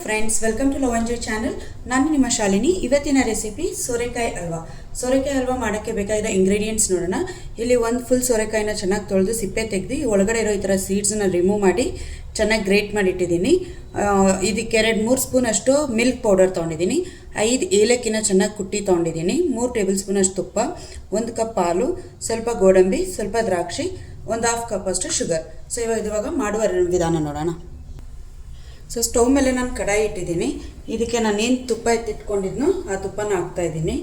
Friends, welcome to love enjoy channel. ನಾನು ನಿಮ್ಮ ಶಾಲಿನಿ. ಇವತ್ತಿನ ರೆಸಿಪಿ ಸೋರೆಕಾಯಿ ಹಲ್ವಾ. ಸೋರೆಕಾಯಿ ಹಲ್ವಾ ಮಾಡೋಕ್ಕೆ ಬೇಕಾಗಿರೋ ಇಂಗ್ರೀಡಿಯೆಂಟ್ಸ್ ನೋಡೋಣ. ಇಲ್ಲಿ ಒಂದು ಫುಲ್ ಸೋರೆಕಾಯಿನ ಚೆನ್ನಾಗಿ ತೊಳೆದು ಸಿಪ್ಪೆ ತೆಗೆದು ಒಳಗಡೆ ಇರೋ ಈ ಥರ ಸೀಡ್ಸನ್ನ ರಿಮೂವ್ ಮಾಡಿ ಚೆನ್ನಾಗಿ ಗ್ರೇಟ್ ಮಾಡಿಟ್ಟಿದ್ದೀನಿ. ಇದಕ್ಕೆ 2-3 ಸ್ಪೂನ್ ಅಷ್ಟು ಮಿಲ್ಕ್ ಪೌಡರ್ ತೊಗೊಂಡಿದ್ದೀನಿ. 5 ಏಲಕ್ಕಿನ ಚೆನ್ನಾಗಿ ಕುಟ್ಟಿ ತೊಗೊಂಡಿದ್ದೀನಿ. 3 ಟೇಬಲ್ ಸ್ಪೂನ್ ಅಷ್ಟು ತುಪ್ಪ, 1 ಕಪ್ ಹಾಲು, ಸ್ವಲ್ಪ ಗೋಡಂಬಿ, ಸ್ವಲ್ಪ ದ್ರಾಕ್ಷಿ, 1/2 ಕಪ್ ಅಷ್ಟು ಶುಗರ್. ಸೊ ಇವಾಗ ಮಾಡುವ ವಿಧಾನ ನೋಡೋಣ. ಸೊ ಸ್ಟವ್ ಮೇಲೆ ನಾನು ಕಡಾಯಿ ಇಟ್ಟಿದ್ದೀನಿ. ಇದಕ್ಕೆ ನಾನೇನು ತುಪ್ಪ ಎತ್ತಿಟ್ಕೊಂಡಿದ್ನೋ ಆ ತುಪ್ಪನ ಹಾಕ್ತಾಯಿದ್ದೀನಿ.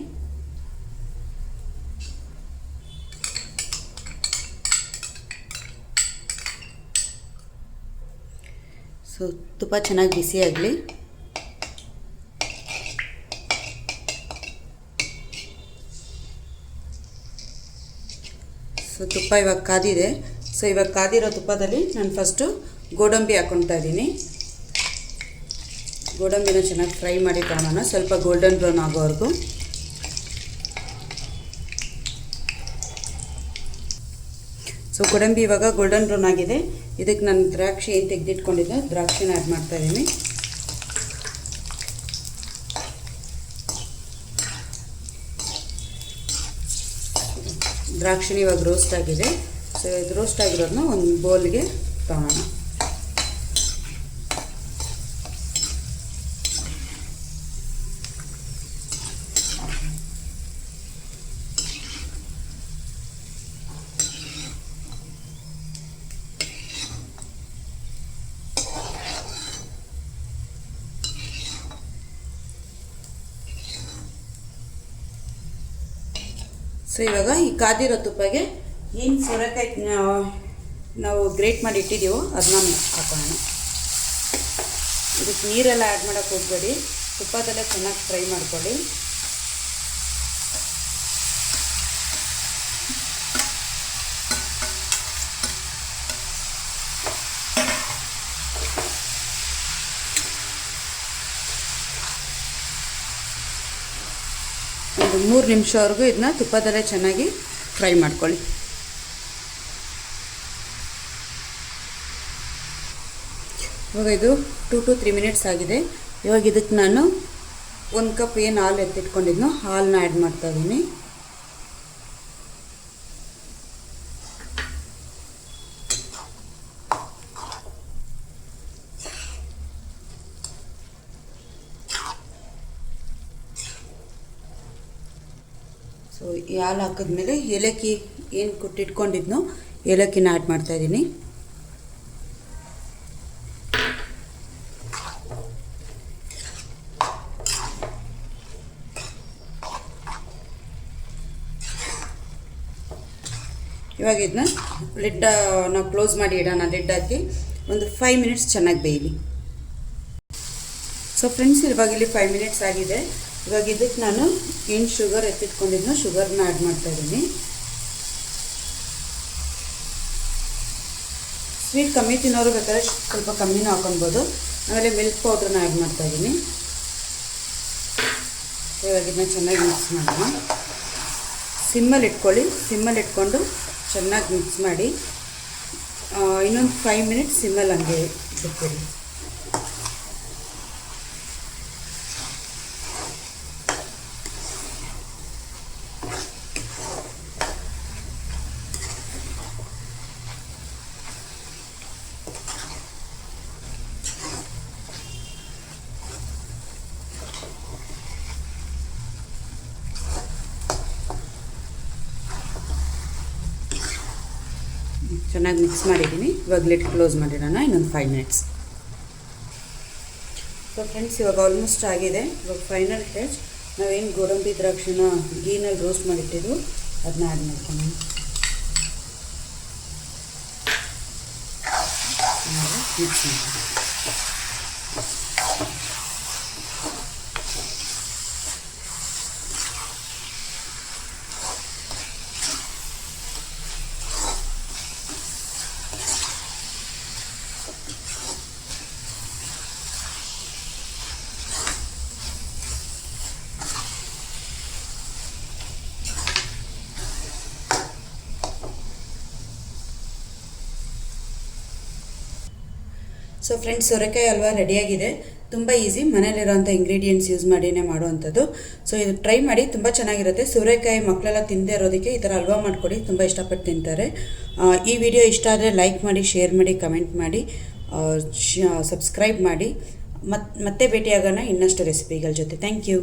ಸೊ ತುಪ್ಪ ಚೆನ್ನಾಗಿ ಬಿಸಿ ಆಗಲಿ. ಸೊ ತುಪ್ಪ ಇವಾಗ ಕಾದಿದೆ. ಸೊ ಇವಾಗ ಕಾದಿರೋ ತುಪ್ಪದಲ್ಲಿ ನಾನು ಫಸ್ಟು ಗೋಡಂಬಿ ಹಾಕ್ಕೊಳ್ತಾ ಇದ್ದೀನಿ. ಗೋಡಂಬಿನ ಚೆನ್ನಾಗಿ ಫ್ರೈ ಮಾಡಿ ತಗೊಳ್ಳೋಣ, ಸ್ವಲ್ಪ ಗೋಲ್ಡನ್ ಬ್ರೌನ್ ಆಗೋವರೆಗೂ. ಸೊ ಗೋಡಂಬಿ ಇವಾಗ ಗೋಲ್ಡನ್ ಬ್ರೌನ್ ಆಗಿದೆ. ಇದಕ್ಕೆ ನಾನು ದ್ರಾಕ್ಷಿ ಏನು ತೆಗೆದಿಟ್ಕೊಂಡಿದ್ದೆ ದ್ರಾಕ್ಷಿನ ಆ್ಯಡ್ ಮಾಡ್ತಾಯಿದ್ದೀನಿ. ದ್ರಾಕ್ಷಿನ ಇವಾಗ ರೋಸ್ಟ್ ಆಗಿದೆ. ಸೊ ಇದು ರೋಸ್ಟ್ ಆಗಿರೋದನ್ನ ಒಂದು ಬೌಲ್ಗೆ ತಗೊಳ್ಳೋಣ. ಸೊ ಇವಾಗ ಈ ಕಾದಿರೋ ತುಪ್ಪಗೆ ಏನು ಸೋರೆಕಾಯಿ ನಾವು ಗ್ರೇಟ್ ಮಾಡಿ ಇಟ್ಟಿದ್ದೀವೋ ಅದನ್ನ ಹಾಕೋಣ. ಇದಕ್ಕೆ ನೀರೆಲ್ಲ ಆ್ಯಡ್ ಮಾಡೋಕ್ಕೆ ಹೋಗಬೇಡಿ, ತುಪ್ಪದಲ್ಲೇ ಚೆನ್ನಾಗಿ ಫ್ರೈ ಮಾಡ್ಕೊಳ್ಳಿ. ಒಂದು 3 ನಿಮಿಷವರೆಗೂ ಇದನ್ನ ತುಪ್ಪದಲ್ಲೇ ಚೆನ್ನಾಗಿ ಫ್ರೈ ಮಾಡ್ಕೊಳ್ಳಿ. ಇವಾಗ ಇದು 2 to 3 ಮಿನಿಟ್ಸ್ ಆಗಿದೆ. ಇವಾಗ ಇದಕ್ಕೆ ನಾನು 1 ಕಪ್ ಏನು ಹಾಲು ಎತ್ತಿಟ್ಕೊಂಡಿದ್ನೋ ಹಾಲನ್ನ ಆ್ಯಡ್ ಮಾಡ್ತಾಯಿದ್ದೀನಿ. ಸೊ ಈ ಹಾಲು ಹಾಕಿದ್ಮೇಲೆ ಏಲಕ್ಕಿ ಏನು ಕುಟ್ಟಿಟ್ಕೊಂಡಿದ್ನೋ ಏಲಕ್ಕಿನ ಆ್ಯಡ್ ಮಾಡ್ತಾಯಿದ್ದೀನಿ. ಇವಾಗ ಇದನ್ನ ಲಿಡ್ ನಾವು ಕ್ಲೋಸ್ ಮಾಡಿ ಇಡೋಣ. ಲಿಡ್ ಹಾಕಿ ಒಂದು 5 ಮಿನಿಟ್ಸ್ ಚೆನ್ನಾಗಿ ಬೇಯಲಿ. ಸೊ ಫ್ರೆಂಡ್ಸ್, ಇವಾಗ ಇಲ್ಲಿ 5 ಮಿನಿಟ್ಸ್ ಆಗಿದೆ. ಇವಾಗ ಇದಕ್ಕೆ ನಾನು ಏನು ಶುಗರ್ ಎತ್ತಿಟ್ಕೊಂಡಿದ್ನೋ ಶುಗರ್ನ ಆ್ಯಡ್ ಮಾಡ್ತಾಯಿದ್ದೀನಿ. ಸ್ವೀಟ್ ಕಮ್ಮಿ ತಿನ್ನೋರು ಬೇಕಾದ್ರೆ ಸ್ವಲ್ಪ ಕಮ್ಮಿನೂ ಹಾಕೊಳ್ಬೋದು. ಆಮೇಲೆ ಮಿಲ್ಕ್ ಪೌಡ್ರನ್ನ ಆ್ಯಡ್ ಮಾಡ್ತಾಯಿದ್ದೀನಿ. ಇವಾಗ ಇದನ್ನ ಚೆನ್ನಾಗಿ ಮಿಕ್ಸ್ ಮಾಡೋಣ. ಸಿಮ್ಮಲ್ಲಿ ಇಟ್ಕೊಳ್ಳಿ. ಸಿಮ್ಮಲ್ಲಿ ಇಟ್ಕೊಂಡು ಚೆನ್ನಾಗಿ ಮಿಕ್ಸ್ ಮಾಡಿ ಇನ್ನೊಂದು 5 ಮಿನಿಟ್ಸ್ ಸಿಮ್ಮಲ್ಲಿ ಹಂಗೆ ಬಿಡ್ತೀರಿ. ಚೆನ್ನಾಗಿ ಮಿಕ್ಸ್ ಮಾಡಿದ್ದೀನಿ. ಇವಾಗ ಲಿಡ್ ಕ್ಲೋಸ್ ಮಾಡಿಡೋಣ ಇನ್ನೊಂದು 5 ಮಿನಿಟ್ಸ್. ಸೊ ಫ್ರೆಂಡ್ಸ್, ಇವಾಗ ಆಲ್ಮೋಸ್ಟ್ ಆಗಿದೆ. ಇವಾಗ ಫೈನಲ್ ಟಚ್, ನಾವೇನು ಗೋಡಂಬಿ ದ್ರಾಕ್ಷಿನ ಗೀನಲ್ಲಿ ರೋಸ್ಟ್ ಮಾಡಿಟ್ಟಿದ್ದು ಅದನ್ನ ಆ್ಯಡ್ ಮಾಡ್ಕೊಂಡು ಮಿಕ್ಸ್ ಮಾಡಿ. ಸೊ ಫ್ರೆಂಡ್ಸ್, ಸೋರೆಕಾಯಿ ಹಲ್ವಾ ರೆಡಿಯಾಗಿದೆ. ತುಂಬ ಈಸಿ, ಮನೇಲಿರೋಂಥ ಇಂಗ್ರೀಡಿಯೆಂಟ್ಸ್ ಯೂಸ್ ಮಾಡಿನೇ ಮಾಡುವಂಥದ್ದು. ಸೊ ಇದು ಟ್ರೈ ಮಾಡಿ, ತುಂಬ ಚೆನ್ನಾಗಿರುತ್ತೆ. ಸೋರೆಕಾಯಿ ಮಕ್ಕಳೆಲ್ಲ ತಿಂದೇ ಇರೋದಕ್ಕೆ ಈ ಥರ ಹಲ್ವಾ ಮಾಡಿಕೊಡಿ, ತುಂಬ ಇಷ್ಟಪಟ್ಟು ತಿಂತಾರೆ. ಈ ವಿಡಿಯೋ ಇಷ್ಟ ಆದರೆ ಲೈಕ್ ಮಾಡಿ, ಶೇರ್ ಮಾಡಿ, ಕಮೆಂಟ್ ಮಾಡಿ, ಸಬ್ಸ್ಕ್ರೈಬ್ ಮಾಡಿ. ಮತ್ತೆ ಭೇಟಿಯಾಗೋಣ ಇನ್ನಷ್ಟು ರೆಸಿಪಿಗಳ ಜೊತೆ. Thank you.